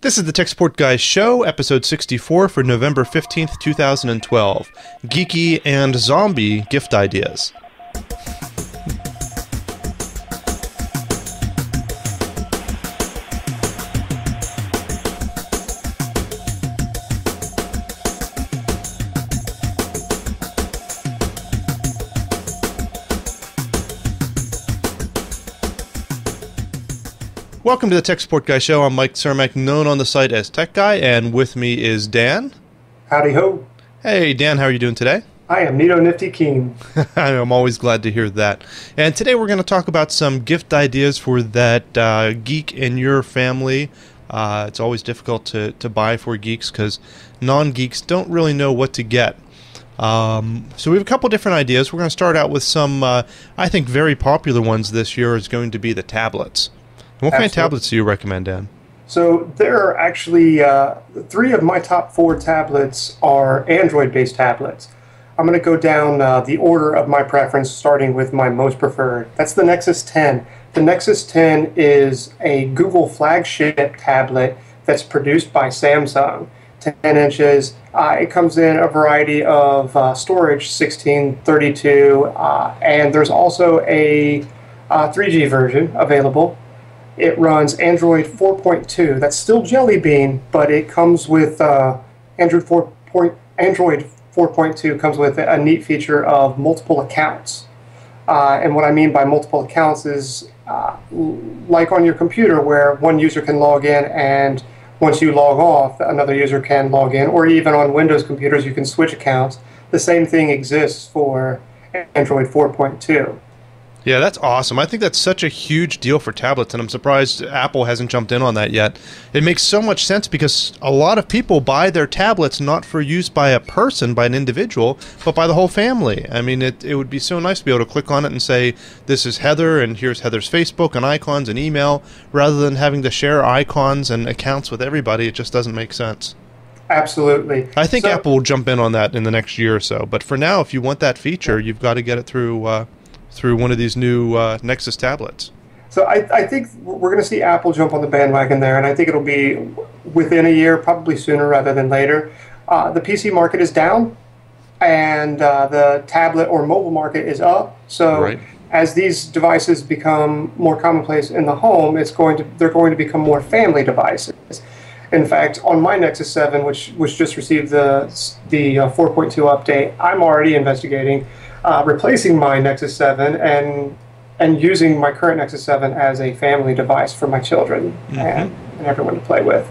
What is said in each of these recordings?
This is the Tech Support Guy Show, episode 64 for November 15th, 2012. Geeky and zombie gift ideas. Welcome to the Tech Support Guy Show. I'm Mike Cermak, known on the site as Tech Guy, and with me is Dan. Howdy ho. Hey, Dan, how are you doing today? I am neato nifty keen. I'm always glad to hear that. And today we're going to talk about some gift ideas for that geek in your family. It's always difficult to buy for geeks because non-geeks don't really know what to get. So we have a couple different ideas. We're going to start out with some, I think, very popular ones this year is going to be the tablets. What kind of tablets do you recommend, Dan? So there are actually three of my top four tablets are Android-based tablets. I'm going to go down the order of my preference, starting with my most preferred. That's the Nexus 10. The Nexus 10 is a Google flagship tablet that's produced by Samsung. 10 inches. It comes in a variety of storage, 16, 32, and there's also a 3G version available. It runs Android 4.2. That's still Jelly Bean, but it comes with Android 4.2 comes with a neat feature of multiple accounts. And what I mean by multiple accounts is like on your computer where one user can log in and once you log off, another user can log in, or even on Windows computers you can switch accounts. The same thing exists for Android 4.2. Yeah, that's awesome. I think that's such a huge deal for tablets, and I'm surprised Apple hasn't jumped in on that yet. It makes so much sense because a lot of people buy their tablets not for use by a person, by an individual, but by the whole family. I mean, it would be so nice to be able to click on it and say, this is Heather, and here's Heather's Facebook and icons and email, rather than having to share icons and accounts with everybody. It just doesn't make sense. Absolutely. I think Apple will jump in on that in the next year or so, but for now, if you want that feature, you've got to get it through one of these new Nexus tablets. So I think we're going to see Apple jump on the bandwagon there, and I think it'll be within a year, probably sooner rather than later. The PC market is down, and the tablet or mobile market is up. So right. As these devices become more commonplace in the home, they're going to become more family devices. In fact, on my Nexus 7, which just received the 4.2 update, I'm already investigating replacing my Nexus 7 and using my current Nexus 7 as a family device for my children and everyone to play with.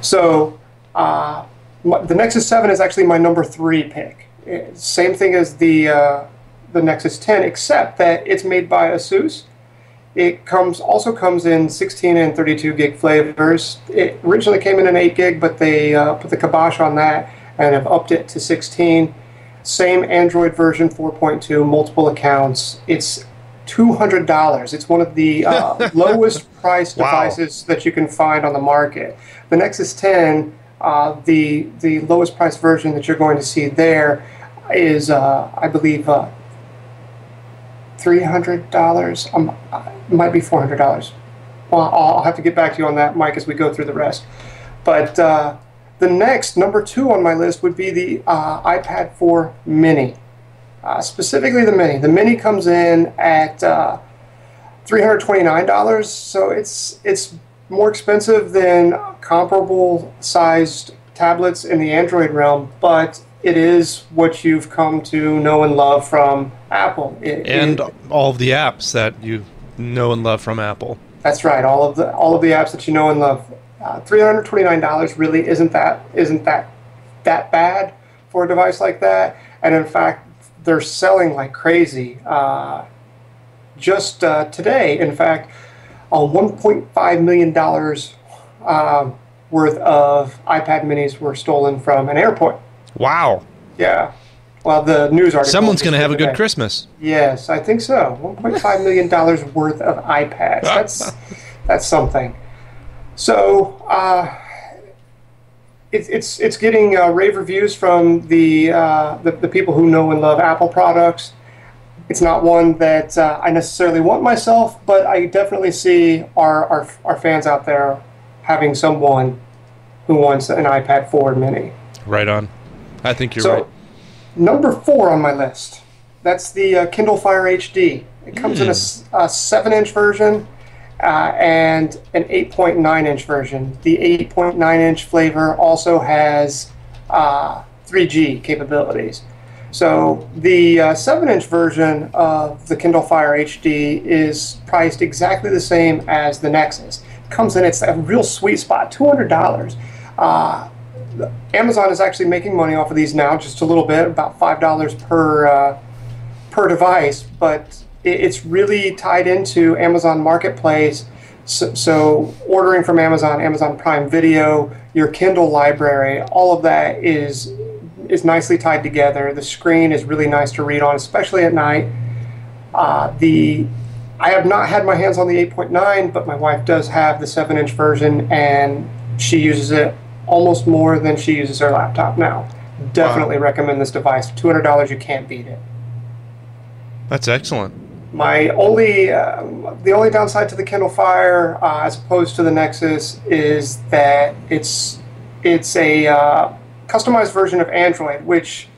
So the Nexus 7 is actually my number 3 pick. Same thing as the Nexus 10, except that it's made by ASUS. It also comes in 16 and 32 gig flavors. It originally came in an 8 gig, but they put the kibosh on that and have upped it to 16. Same Android version 4.2, multiple accounts. It's $200. It's one of the lowest priced devices that you can find on the market. The Nexus 10, the lowest priced version that you're going to see there is, I believe, $300. It might be $400. Well, I'll have to get back to you on that, Mike, as we go through the rest. But the next, number 2 on my list, would be the iPad 4 Mini. Specifically the Mini. The Mini comes in at $329, so it's more expensive than comparable sized tablets in the Android realm, but it is what you've come to know and love from Apple. All of the apps that you know and love from Apple. That's right, all of the apps that you know and love. $329 really isn't that bad for a device like that, and in fact they're selling like crazy. Just today, in fact, $1.5 million worth of iPad minis were stolen from an airport. Wow. Yeah. Well, the news article. Someone's going to have a good Christmas. Yes, I think so. $1.5 million worth of iPads. That's something. So it's getting rave reviews from the people who know and love Apple products. It's not one that I necessarily want myself, but I definitely see our fans out there having someone who wants an iPad 4 mini. Right on. I think you're right. Number 4 on my list. That's the Kindle Fire HD. It comes in a 7-inch version and an 8.9-inch version. The 8.9-inch flavor also has 3G capabilities. So the 7-inch version of the Kindle Fire HD is priced exactly the same as the Nexus. It comes in, it's a real sweet spot, $200. Amazon is actually making money off of these now, just a little bit, about $5 per device, but it's really tied into Amazon Marketplace. So ordering from Amazon, Amazon Prime Video, your Kindle library, all of that is nicely tied together. The screen is really nice to read on, especially at night. I have not had my hands on the 8.9, but my wife does have the 7-inch version, and she uses it almost more than she uses her laptop now. Definitely recommend this device. $200, you can't beat it. That's excellent. The only downside to the Kindle Fire, as opposed to the Nexus, is that it's a customized version of Android, which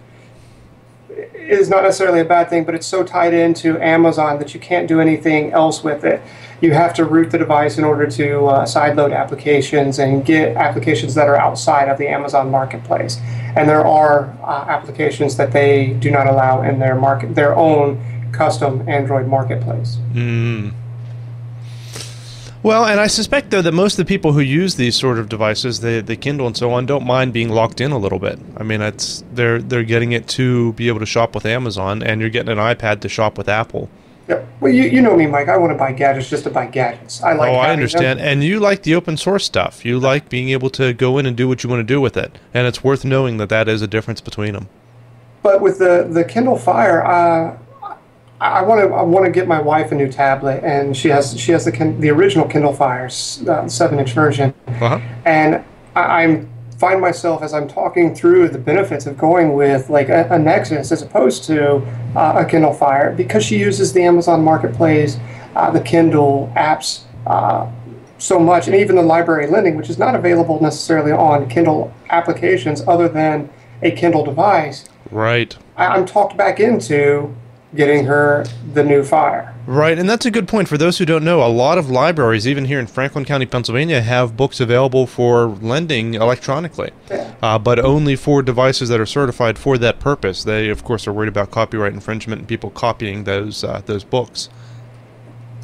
is not necessarily a bad thing, but it's so tied into Amazon that you can't do anything else with it. You have to root the device in order to sideload applications and get applications that are outside of the Amazon Marketplace. And there are applications that they do not allow in their own custom Android marketplace. Well, and I suspect, though, that most of the people who use these sort of devices, the Kindle and so on, don't mind being locked in a little bit. I mean, they're getting it to be able to shop with Amazon, and you're getting an iPad to shop with Apple. Yeah. Well, you know me, Mike. I want to buy gadgets just to buy gadgets. I understand. And you like the open source stuff. You like being able to go in and do what you want to do with it. And it's worth knowing that that is a difference between them. But with the Kindle Fire, I want to get my wife a new tablet, and she has the original Kindle Fire 7-inch version, and I find myself, as I'm talking through the benefits of going with like a Nexus as opposed to a Kindle Fire, because she uses the Amazon Marketplace, the Kindle apps so much, and even the library lending, which is not available necessarily on Kindle applications other than a Kindle device. Right. I'm talked back into getting her the new Fire. Right, and that's a good point. For those who don't know, a lot of libraries, even here in Franklin County, Pennsylvania, have books available for lending electronically, but only for devices that are certified for that purpose. They, of course, are worried about copyright infringement and people copying those books.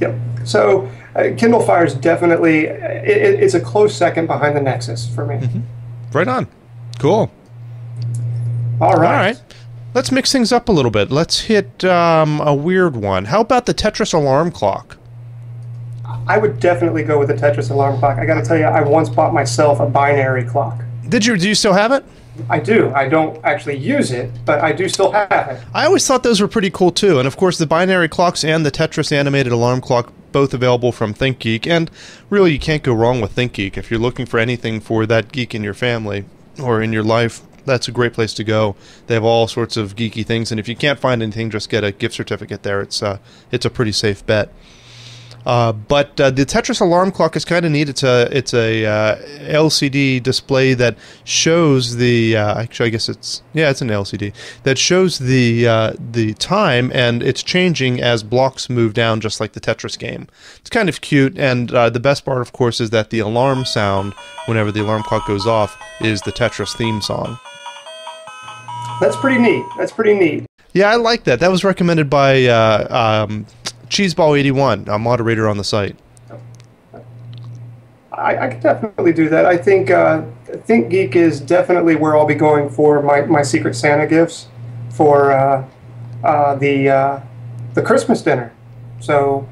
Yep. So Kindle Fire is definitely, it's a close second behind the Nexus for me. Right on. Cool. All right. All right. Let's mix things up a little bit. Let's hit a weird one. How about the Tetris Alarm Clock? I would definitely go with the Tetris Alarm Clock. I got to tell you, I once bought myself a binary clock. Did you? Do you still have it? I do. I don't actually use it, but I do still have it. I always thought those were pretty cool, too. And, of course, the binary clocks and the Tetris animated alarm clock, both available from ThinkGeek. And, really, you can't go wrong with ThinkGeek. If you're looking for anything for that geek in your family or in your life, that's a great place to go. They have all sorts of geeky things, and if you can't find anything, just get a gift certificate there. It's a pretty safe bet. But the Tetris Alarm Clock is kind of neat. It's a LCD display that shows the actually I guess it's an LCD that shows the time, and it's changing as blocks move down, just like the Tetris game. It's kind of cute, and the best part, of course, is that the alarm sound whenever the alarm clock goes off is the Tetris theme song. That's pretty neat. That's pretty neat. Yeah, I like that. That was recommended by Cheeseball81, a moderator on the site. I could definitely do that. I think ThinkGeek is definitely where I'll be going for my Secret Santa gifts for the Christmas dinner. So,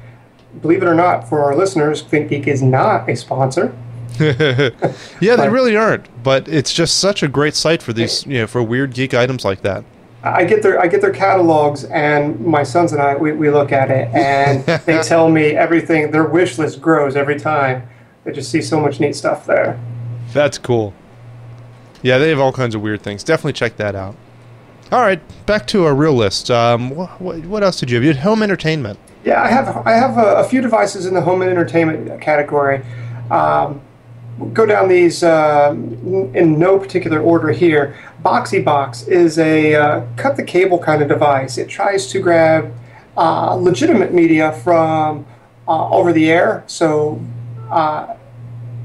believe it or not, for our listeners, ThinkGeek is not a sponsor. Yeah, they really aren't. But it's just such a great site for these, for weird geek items like that. I get their catalogs, and my sons and I we look at it, and they tell me everything. Their wish list grows every time. They just see so much neat stuff there. That's cool. Yeah, they have all kinds of weird things. Definitely check that out. All right, back to our real list. What else did you have? You had home entertainment. Yeah, I have a few devices in the home and entertainment category. go down these in no particular order here. BoxyBox is a cut the cable kind of device. It tries to grab legitimate media from over the air. So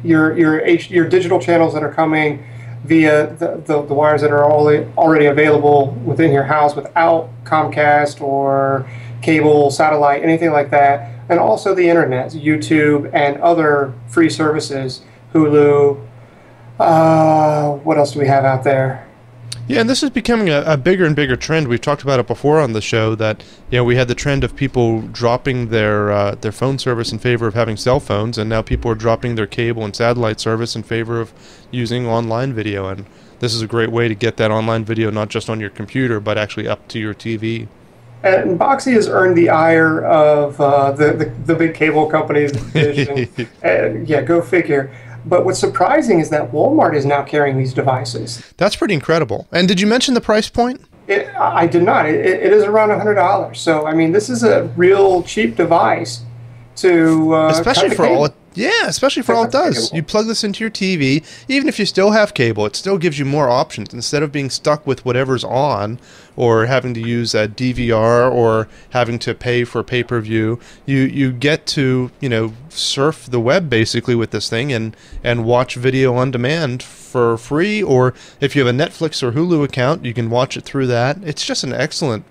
your digital channels that are coming via the wires that are already available within your house without Comcast or cable, satellite, anything like that, and also the internet, YouTube and other free services, Hulu. What else do we have out there? Yeah, and this is becoming a bigger and bigger trend. We've talked about it before on the show that, you know, we had the trend of people dropping their phone service in favor of having cell phones, and now people are dropping their cable and satellite service in favor of using online video. And this is a great way to get that online video not just on your computer, but actually up to your TV. And Boxy has earned the ire of the big cable companies. Yeah, go figure. But what's surprising is that Walmart is now carrying these devices. That's pretty incredible. And did you mention the price point? I did not. It is around $100. So, I mean, this is a real cheap device to especially for all it does. You plug this into your TV, even if you still have cable, it still gives you more options. Instead of being stuck with whatever's on or having to use a DVR or having to pay for pay-per-view, you get to, you know, surf the web basically with this thing and watch video on demand for free, or if you have a Netflix or Hulu account, you can watch it through that. It's just an excellent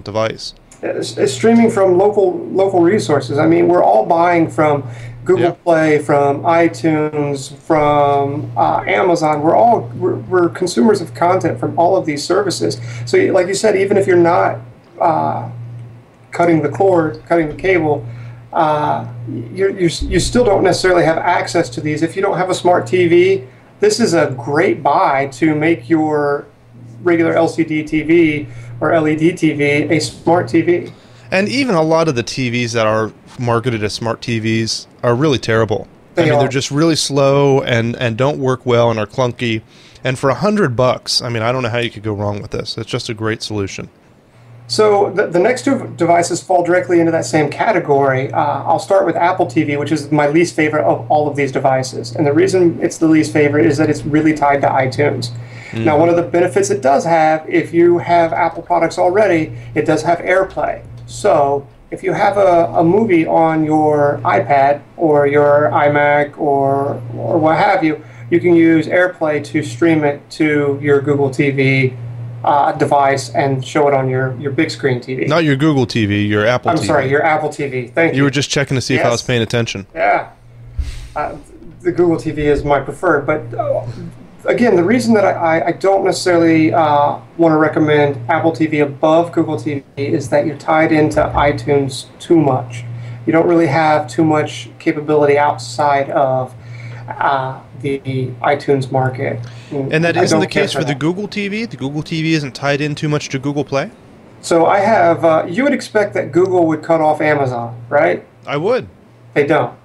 device. It's streaming from local resources. I mean, we're all buying from Google Play, from iTunes, from Amazon. We're consumers of content from all of these services. So, like you said, even if you're not cutting the cable, you still don't necessarily have access to these. If you don't have a smart TV, this is a great buy to make your regular LCD TV or LED TV a smart TV. And even a lot of the TVs that are marketed as smart TVs are really terrible. They're just really slow and don't work well and are clunky. And for $100, I mean, I don't know how you could go wrong with this. It's just a great solution. So the next two devices fall directly into that same category. I'll start with Apple TV, which is my least favorite of all of these devices. And the reason it's the least favorite is that it's really tied to iTunes. Now, one of the benefits it does have, if you have Apple products already, it does have AirPlay. So if you have a movie on your iPad or your iMac or what have you, you can use AirPlay to stream it to your Google TV device and show it on your big screen TV. Not your Google TV, your Apple TV. I'm sorry, your Apple TV. Thank you. You were just checking to see if I was paying attention. Yeah. The Google TV is my preferred, but again, the reason that I don't necessarily want to recommend Apple TV above Google TV is that you're tied into iTunes too much. You don't really have too much capability outside of the iTunes market. And that isn't the case for the Google TV? The Google TV isn't tied in too much to Google Play? So I have, you would expect that Google would cut off Amazon, right? I would. They don't.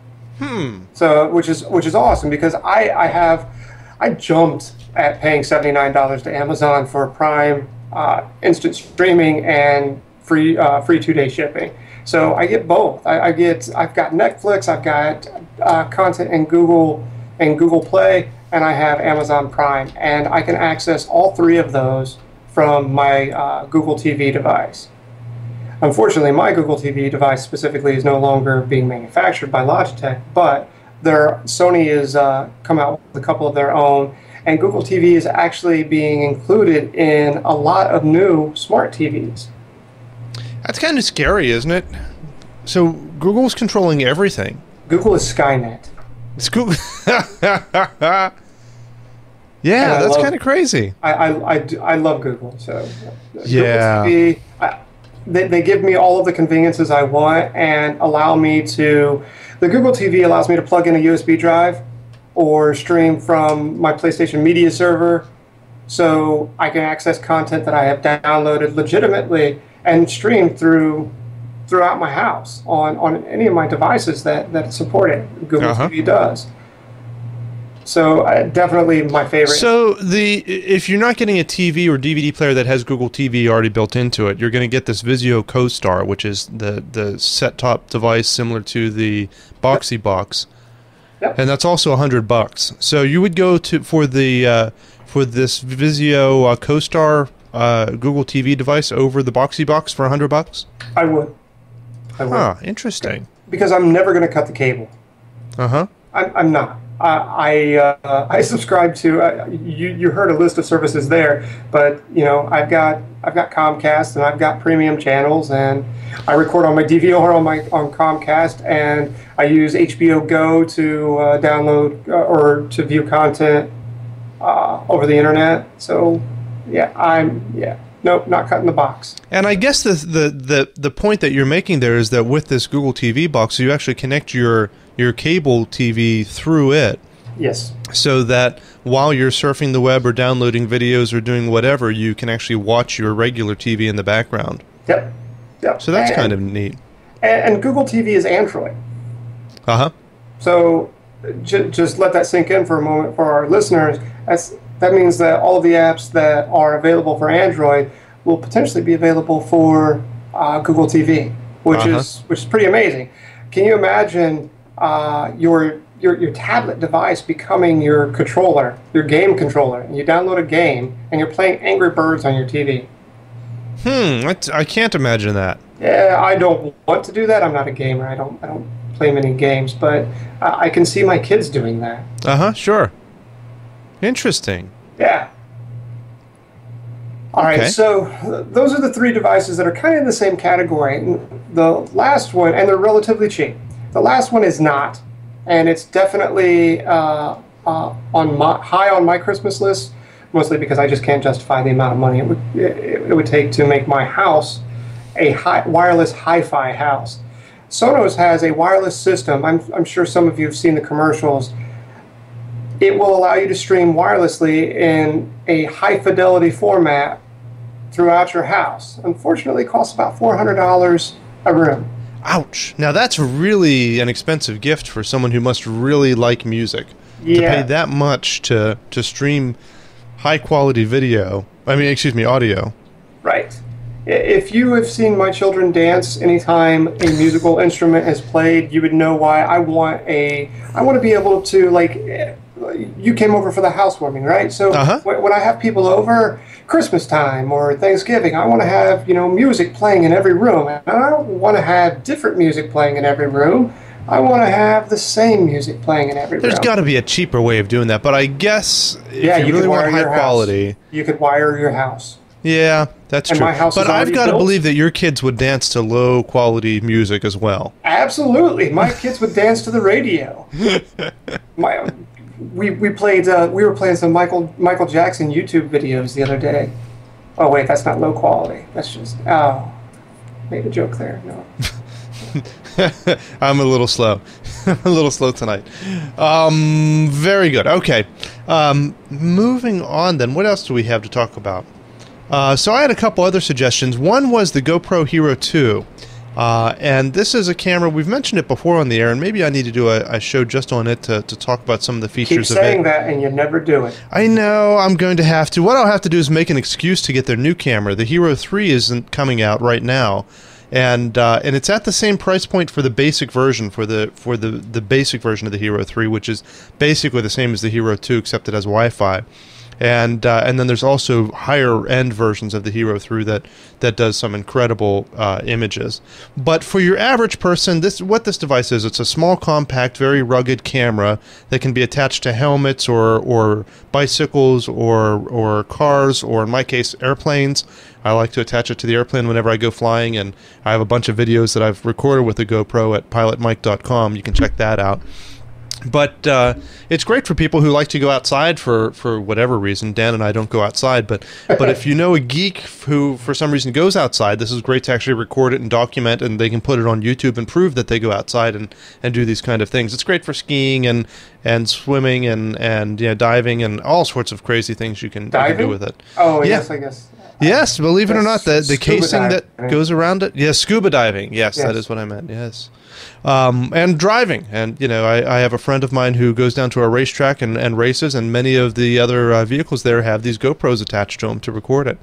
So, which is awesome, because I jumped at paying $79 to Amazon for Prime, instant streaming, and free 2-day shipping. So I get both. I've got Netflix, I've got content in Google Play, and I have Amazon Prime, and I can access all three of those from my Google TV device. Unfortunately, my Google TV device specifically is no longer being manufactured by Logitech, but Sony has come out with a couple of their own, and Google TV is actually being included in a lot of new smart TVs. That's kind of scary, isn't it? So Google's controlling everything. Google is Skynet. It's Google. Yeah, that's kind of crazy. I love Google. So yeah. Google TV, they give me all of the conveniences I want and allow me to. The Google TV allows me to plug in a USB drive or stream from my PlayStation Media server, so I can access content that I have downloaded legitimately and stream throughout my house on any of my devices that support it. Google TV does. So definitely my favorite. So if you're not getting a TV or DVD player that has Google TV already built into it, you're going to get this Vizio Co-Star, which is the set-top device similar to the BoxyBox. Yep. And that's also $100. So you would go to for this Vizio CoStar Google TV device over the Boxy Box for $100? I would. Huh, interesting. Because I'm never going to cut the cable. Uh-huh. I'm not. I subscribe to. You heard a list of services there, but you know I've got Comcast and I've got premium channels, and I record on my DVR on Comcast, and I use HBO Go to download or to view content over the internet. So yeah, nope, not cutting the box. And I guess the point that you're making there is that with this Google TV box, you actually connect your cable TV through it. Yes. So that while you're surfing the web or downloading videos or doing whatever, you can actually watch your regular TV in the background. Yep. So that's kind of neat. And Google TV is Android. Uh-huh. So just let that sink in for a moment for our listeners. That means that all of the apps that are available for Android will potentially be available for Google TV, which is pretty amazing. Can you imagine your tablet device becoming your controller, your game controller, and you download a game and you're playing Angry Birds on your TV? I can't imagine that. Yeah, I don't want to do that. I'm not a gamer. I don't play many games, but I can see my kids doing that. Sure. Interesting. Yeah. All right, so those are the three devices that are kind of in the same category. The last one, and they're relatively cheap. The last one is not, and it's definitely high on my Christmas list, mostly because I just can't justify the amount of money it would take to make my house a wireless hi-fi house. Sonos has a wireless system. I'm sure some of you have seen the commercials. It will allow you to stream wirelessly in a high-fidelity format throughout your house. Unfortunately, it costs about $400 a room. Ouch. Now that's really an expensive gift for someone who must really like music. Yeah. To pay that much to stream high-quality audio. Right. If you have seen my children dance anytime a musical instrument is played, you would know why. I want to be able to, like, you came over for the housewarming, right? So when I have people over Christmas time or Thanksgiving, I want to have, music playing in every room. And I don't want to have different music playing in every room. I want to have the same music playing in every room. There's got to be a cheaper way of doing that, but I guess if you really want high quality, you could wire your house. Yeah, that's true. My house but I've got to believe that your kids would dance to low quality music as well. Absolutely, my kids would dance to the radio. We were playing some Michael Jackson YouTube videos the other day. Oh wait, that's not low quality. That's just made a joke there. No. I'm a little slow. I'm a little slow tonight. Very good. Okay. Moving on then. What else do we have to talk about? So I had a couple other suggestions. One was the GoPro Hero 2. And this is a camera, we've mentioned it before on the air, and maybe I need to do a show just on it to talk about some of the features of it. Keep saying that and you never do it. I know, I'm going to have to. What I'll have to do is make an excuse to get their new camera. The Hero 3 isn't coming out right now. And it's at the same price point for the basic version, for the basic version of the Hero 3, which is basically the same as the Hero 2, except it has Wi-Fi. And then there's also higher end versions of the Hero 3 that does some incredible images. But for your average person, what this device is, it's a small, compact, very rugged camera that can be attached to helmets or bicycles or cars, or in my case, airplanes. I like to attach it to the airplane whenever I go flying, and I have a bunch of videos that I've recorded with the GoPro at pilotmike.com. You can check that out. But it's great for people who like to go outside for whatever reason. Dan and I don't go outside, but if you know a geek who for some reason goes outside, this is great to actually record it and document, and they can put it on YouTube and prove that they go outside and do these kind of things. It's great for skiing and swimming and diving and all sorts of crazy things you can do with it. Oh, yeah. Yes, I guess. Yes, believe it or not, the casing diving. that goes around it. Yes, scuba diving. Yes, that is what I meant. Yes. And driving. And, I have a friend of mine who goes down to a racetrack and races, and many of the other vehicles there have these GoPros attached to them to record it.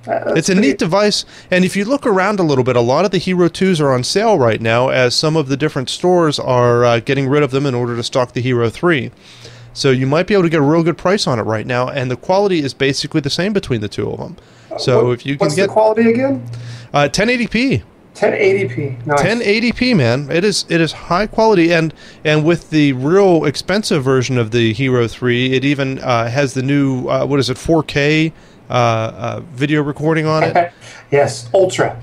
It's a neat device, and if you look around a little bit, a lot of the Hero 2s are on sale right now, as some of the different stores are getting rid of them in order to stock the Hero 3. So you might be able to get a real good price on it right now, and the quality is basically the same between the two of them. So if you can what's the quality again? 1080p. 1080p. Nice. 1080p, man. It is high quality, and with the real expensive version of the Hero 3, it even has the new 4K video recording on it. Yes, ultra.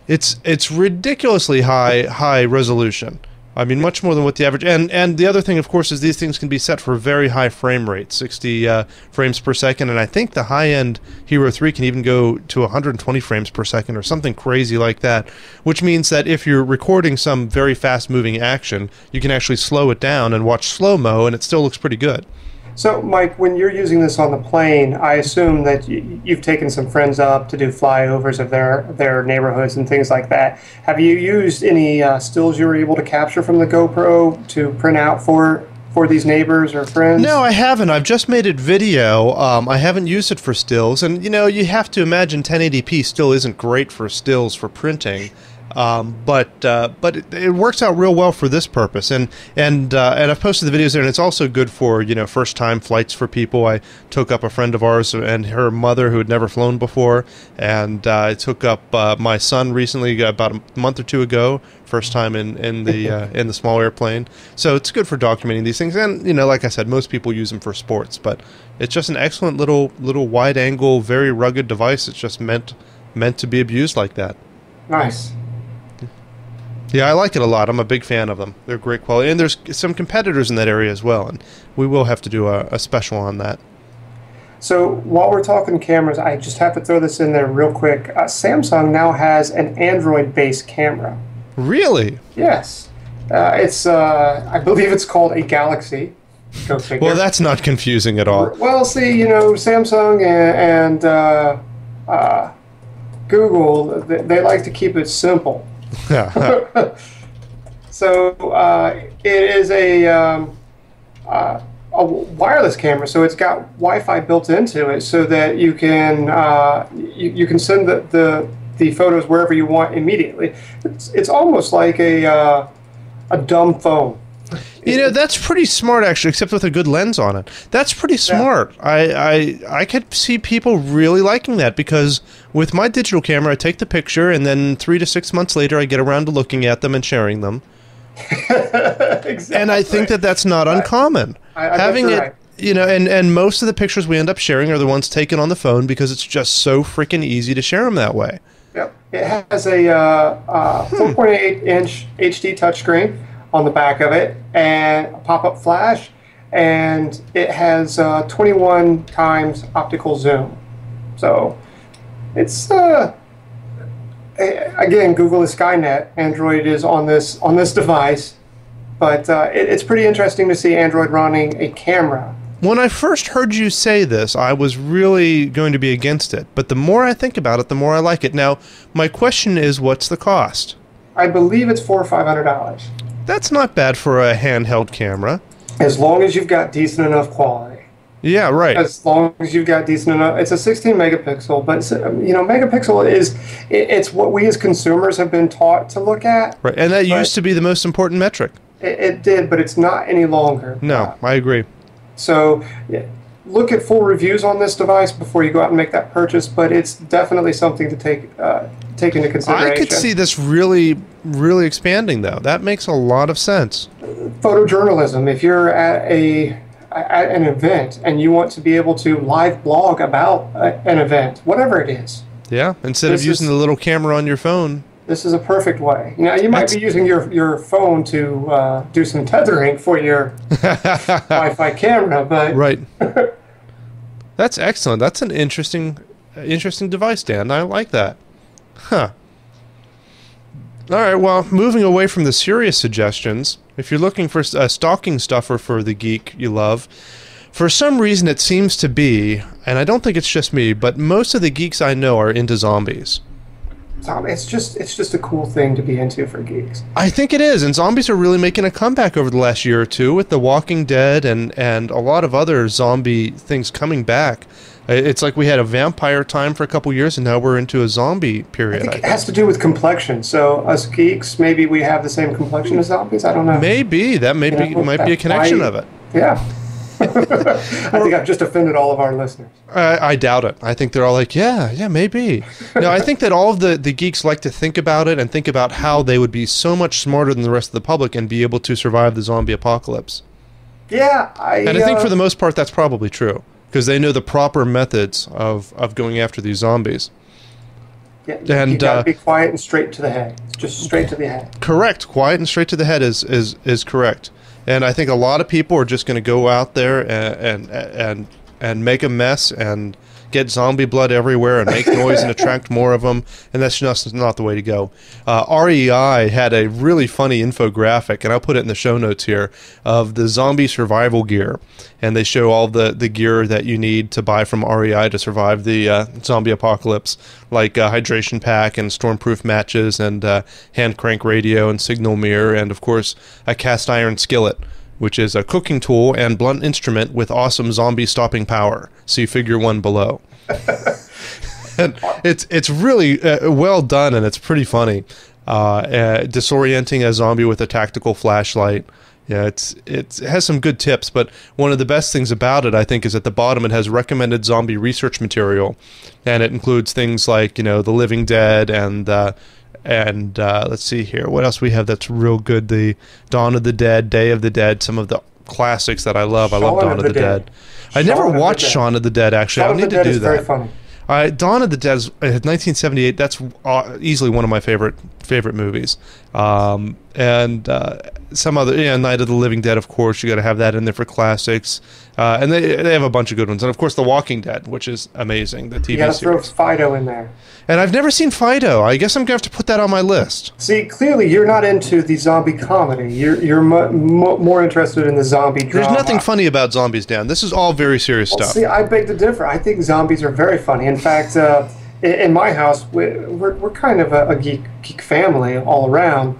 It's ridiculously high resolution. I mean, much more than what the average. And the other thing, of course, is these things can be set for very high frame rates, 60 frames per second, and I think the high-end Hero 3 can even go to 120 frames per second or something crazy like that, which means that if you're recording some very fast-moving action, you can actually slow it down and watch slow-mo, and it still looks pretty good. So, Mike, when you're using this on the plane, I assume that you've taken some friends up to do flyovers of their neighborhoods and things like that. Have you used any stills you were able to capture from the GoPro to print out for these neighbors or friends? No, I haven't. I've just made it video. I haven't used it for stills. And, you know, you have to imagine 1080p still isn't great for stills for printing. But it works out real well for this purpose, and I've posted the videos there, and it's also good for, you know, first time flights for people. I took up a friend of ours and her mother who had never flown before, and I took up my son recently, about a month or two ago, first time in the small airplane. So it's good for documenting these things, and, you know, like I said, most people use them for sports, but it's just an excellent little wide angle, very rugged device. It's just meant to be abused like that. Nice. Yeah, I like it a lot. I'm a big fan of them. They're great quality. And there's some competitors in that area as well, and we will have to do a special on that. So while we're talking cameras, I just have to throw this in there real quick. Samsung now has an Android-based camera. Really? Yes. I believe it's called a Galaxy. Go figure. Well, that's not confusing at all. Well, see, you know, Samsung and Google, they like to keep it simple. So it is a wireless camera, so it's got Wi-Fi built into it, so that you can you can send the photos wherever you want immediately. It's almost like a dumb phone. You know, that's pretty smart, actually, except with a good lens on it. That's pretty smart. Yeah. I could see people really liking that, because with my digital camera, I take the picture, and then 3 to 6 months later, I get around to looking at them and sharing them. Exactly. And I think that that's not uncommon. Having it, right. You know, and most of the pictures we end up sharing are the ones taken on the phone, because it's just so freaking easy to share them that way. Yep. It has a 4.8-inch HD touchscreen on the back of it, and a pop-up flash, and it has 21 times optical zoom. So it's again, Google is Skynet, Android is on this device, but it's pretty interesting to see Android running a camera. When I first heard you say this, I was really going to be against it, but the more I think about it, the more I like it. Now, my question is, what's the cost? I believe it's $400 or $500. That's not bad for a handheld camera. As long as you've got decent enough quality. Yeah, right. As long as you've got decent enough. It's a 16 megapixel, but you know, megapixel it's what we as consumers have been taught to look at. Right, and that used to be the most important metric. It did, but it's not any longer. No, I agree. So look at full reviews on this device before you go out and make that purchase, but it's definitely something to take into consideration. I could see this really expanding, though. That makes a lot of sense. Photojournalism. If you're at an event and you want to be able to live blog about an event, whatever it is. Yeah, instead of using the little camera on your phone. This is a perfect way. Now, you might be using your phone to do some tethering for your Wi-Fi camera, but... Right. That's excellent. That's an interesting device, Dan. I like that. Huh. All right, well, moving away from the serious suggestions, if you're looking for a stocking stuffer for the geek you love, for some reason it seems to be, and I don't think it's just me, but most of the geeks I know are into zombies. It's just a cool thing to be into for geeks. I think it is, and zombies are really making a comeback over the last year or two with The Walking Dead and a lot of other zombie things coming back. It's like we had a vampire time for a couple years, and now we're into a zombie period. I think it has to do with complexion. So us geeks, maybe we have the same complexion as zombies. I don't know. Maybe that might be a connection of it. Yeah. I think I've just offended all of our listeners. I doubt it. I think they're all like, yeah, maybe. No, I think that all of the geeks like to think about it and think about how they would be so much smarter than the rest of the public and be able to survive the zombie apocalypse. Yeah, I think for the most part that's probably true, because they know the proper methods of going after these zombies. Yeah, and you gotta be quiet and straight to the head. Just straight to the head. Correct. Quiet and straight to the head is correct. And I think a lot of people are just going to go out there and make a mess and get zombie blood everywhere and make noise and attract more of them, and that's just not the way to go. REI had a really funny infographic, and I'll put it in the show notes here, of the zombie survival gear, and they show all the gear that you need to buy from REI to survive the zombie apocalypse, like hydration pack and stormproof matches and hand crank radio and signal mirror, and of course a cast iron skillet, which is a cooking tool and blunt instrument with awesome zombie stopping power. See figure 1 below. And it's really well done, and it's pretty funny. Disorienting a zombie with a tactical flashlight. Yeah, it has some good tips, but one of the best things about it, I think, is at the bottom it has recommended zombie research material, and it includes things like, The Living Dead and let's see here, what else we have that's real good? The Dawn of the Dead, Day of the Dead, some of the classics that I love. I love Dawn of the Dead. I never watched Shaun of the Dead, actually. I'll need to do that. Very funny. Dawn of the Dead is 1978. That's easily one of my favorite movies. And some other, Night of the Living Dead, of course. You got to have that in there for classics. And they have a bunch of good ones. And of course, The Walking Dead, which is amazing. The TV series. You got to throw Fido in there. And I've never seen Fido. I guess I'm gonna have to put that on my list. See, clearly you're not into the zombie comedy. You're more interested in the zombie drama. There's nothing funny about zombies, Dan. This is all very serious stuff. See, I beg to differ. I think zombies are very funny. In fact, in my house, we're kind of a geek family all around.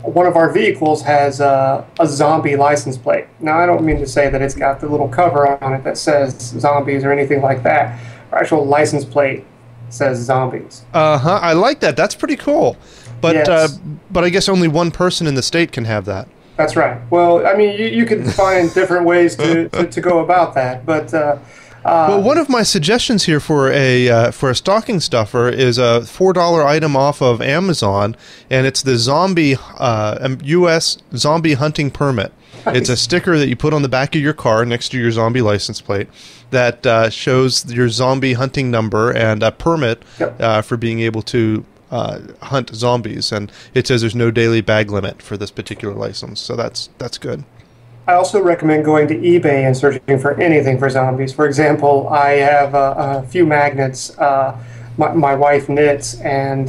One of our vehicles has a zombie license plate. Now, I don't mean to say that it's got the little cover on it that says zombies or anything like that. Our actual license plate says zombies. I like that. That's pretty cool. But yes. But I guess only one person in the state can have that. That's right. Well, I mean, you can find different ways to go about that. But well, one of my suggestions here for a stocking stuffer is a $4 item off of Amazon, and it's the zombie U.S. zombie hunting permit. Nice. It's a sticker that you put on the back of your car next to your zombie license plate that shows your zombie hunting number and a permit for being able to hunt zombies. And it says there's no daily bag limit for this particular license, so that's good. I also recommend going to eBay and searching for anything for zombies. For example, I have a few magnets. My wife knits, and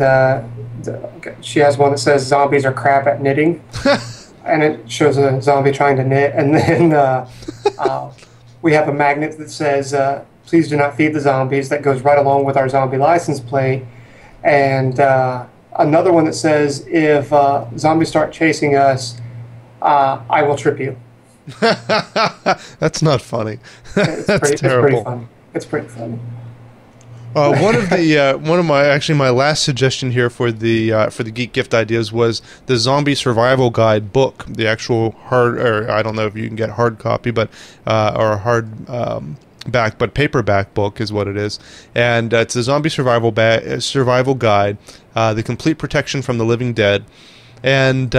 she has one that says zombies are crap at knitting. And it shows a zombie trying to knit. And then we have a magnet that says, please do not feed the zombies, that goes right along with our zombie license plate. And another one that says, if zombies start chasing us, I will trip you. That's not funny. It's pretty funny. It's pretty funny. One of my last suggestion here for the geek gift ideas was the Zombie Survival Guide book, the actual hard, or I don't know if you can get hard copy, but or hard back, but paperback book is what it is, and it's the Zombie Survival Guide, the complete protection from the living dead, and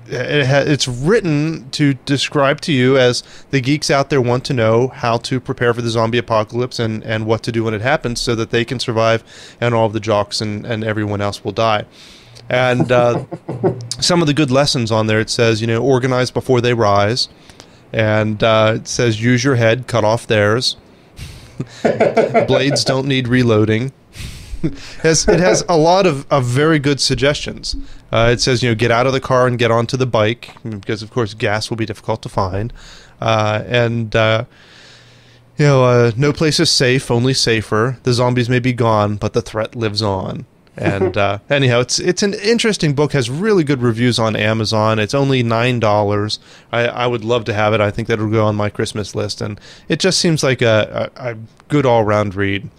it's written to describe to you, as the geeks out there want to know how to prepare for the zombie apocalypse and what to do when it happens so that they can survive and all of the jocks and everyone else will die. And some of the good lessons on there, it says, organize before they rise. And it says, use your head, cut off theirs. Blades don't need reloading. It has a lot of very good suggestions. It says, get out of the car and get onto the bike, because, of course, gas will be difficult to find. No place is safe, only safer. The zombies may be gone, but the threat lives on. And anyhow, it's an interesting book. Has really good reviews on Amazon. It's only $9. I would love to have it. I think that'll go on my Christmas list, and it just seems like a good all-round read.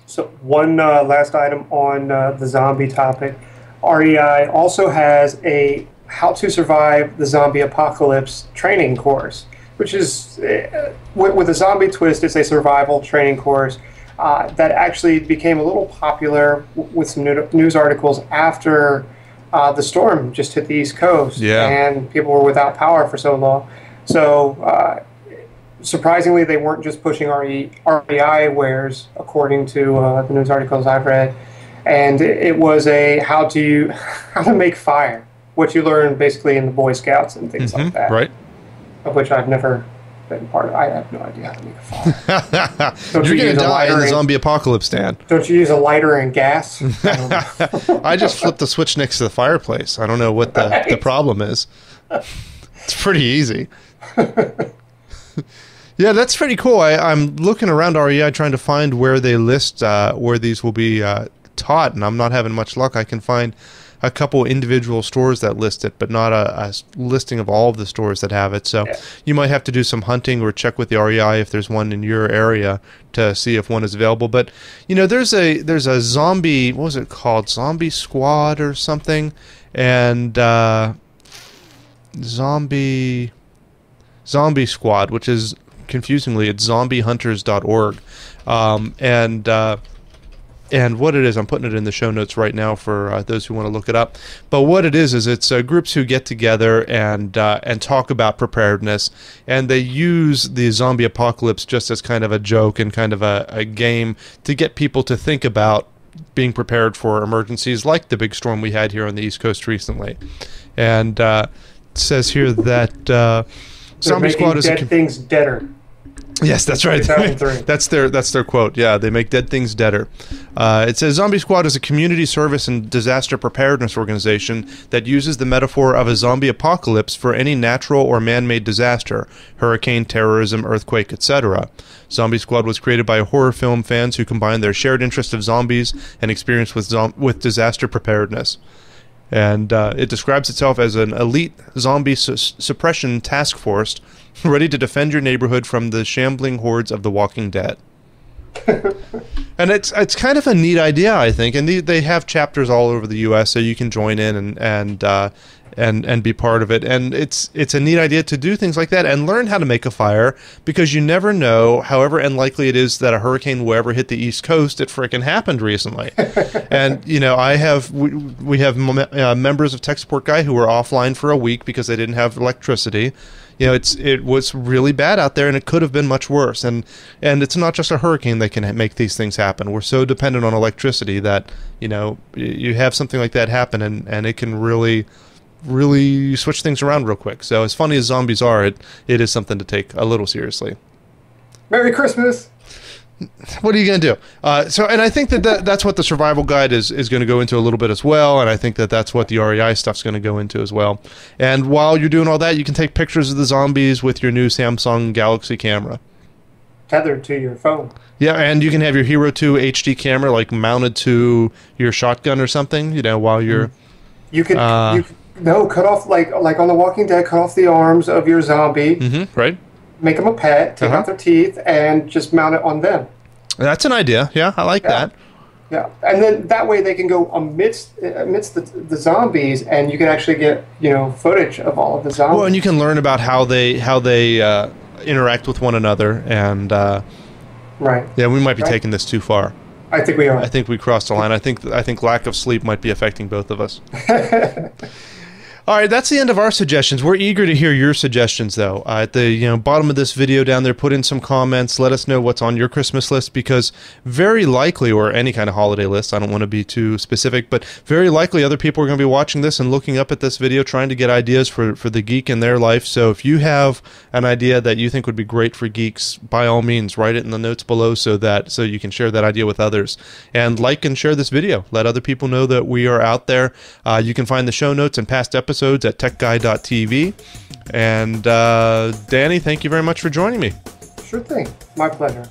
So one last item on the zombie topic. REI also has a How to Survive the Zombie Apocalypse training course, which is, with a zombie twist, it's a survival training course that actually became a little popular with some news articles after the storm just hit the East Coast, and people were without power for so long. So surprisingly, they weren't just pushing REI wares, according to the news articles I've read, and it was a how to make fire, what you learn basically in the Boy Scouts and things like that, right? Of which I've never been part of. I have no idea how to make a fire. You're going to die in the zombie apocalypse, Dan. Don't you use a lighter and gas? I just flipped the switch next to the fireplace. I don't know what the problem is. It's pretty easy. Yeah, that's pretty cool. I'm looking around REI trying to find where they list where these will be taught, and I'm not having much luck. I can find a couple individual stores that list it, but not a listing of all of the stores that have it. So you might have to do some hunting or check with the REI if there's one in your area to see if one is available. But you know, there's a zombie, what was it called? Zombie Squad or something, and Zombie Squad, which is confusingly it's zombiehunters.org, and what it is, I'm putting it in the show notes right now for those who want to look it up. But what it is it's groups who get together and talk about preparedness, and they use the zombie apocalypse just as kind of a joke and kind of a game to get people to think about being prepared for emergencies like the big storm we had here on the East Coast recently. And it says here that Zombie Squad is dead things deader. Yes, that's right. That's their quote. Yeah, they make dead things deader. It says Zombie Squad is a community service and disaster preparedness organization that uses the metaphor of a zombie apocalypse for any natural or man-made disaster, hurricane, terrorism, earthquake, etc. Zombie Squad was created by horror film fans who combine their shared interest of zombies and experience with disaster preparedness. And it describes itself as an elite zombie suppression task force ready to defend your neighborhood from the shambling hordes of the Walking Dead. And it's kind of a neat idea, I think. And they have chapters all over the U.S., so you can join in and be part of it. And it's a neat idea to do things like that and learn how to make a fire, because you never know, however unlikely it is that a hurricane will ever hit the East Coast. It frickin' happened recently. And you know, we have members of Tech Support Guy who were offline for a week because they didn't have electricity. You know, it was really bad out there, and it could have been much worse. And it's not just a hurricane that can make these things happen. We're so dependent on electricity that, you know, you have something like that happen, and it can really switch things around real quick. So as funny as zombies are, it is something to take a little seriously. Merry Christmas! What are you going to do? And I think that's what the survival guide is going to go into a little bit as well, and I think that's what the REI stuff's going to go into as well. And while you're doing all that, you can take pictures of the zombies with your new Samsung Galaxy camera. Tethered to your phone. Yeah, and you can have your Hero 2 HD camera like mounted to your shotgun or something, you know, while you're... You could... cut off, like on The Walking Dead, cut off the arms of your zombie. Mm-hmm, right. Make them a pet, take out their teeth, and just mount it on them. That's an idea. Yeah, I like that. Yeah, and then that way they can go amidst the zombies, and you can actually get, you know, footage of all of the zombies. Well, and you can learn about how they interact with one another, and right. Yeah, we might be taking this too far. I think we are. I think we crossed the line. I think lack of sleep might be affecting both of us. All right, that's the end of our suggestions. We're eager to hear your suggestions, though. At the bottom of this video down there, put in some comments. Let us know what's on your Christmas list, because very likely, or any kind of holiday list, I don't want to be too specific, but very likely other people are going to be watching this and looking up at this video, trying to get ideas for the geek in their life. So if you have an idea that you think would be great for geeks, by all means, write it in the notes below so you can share that idea with others. And like and share this video. Let other people know that we are out there. You can find the show notes and past episodes at techguy.tv. And Danny, thank you very much for joining me. Sure thing. My pleasure.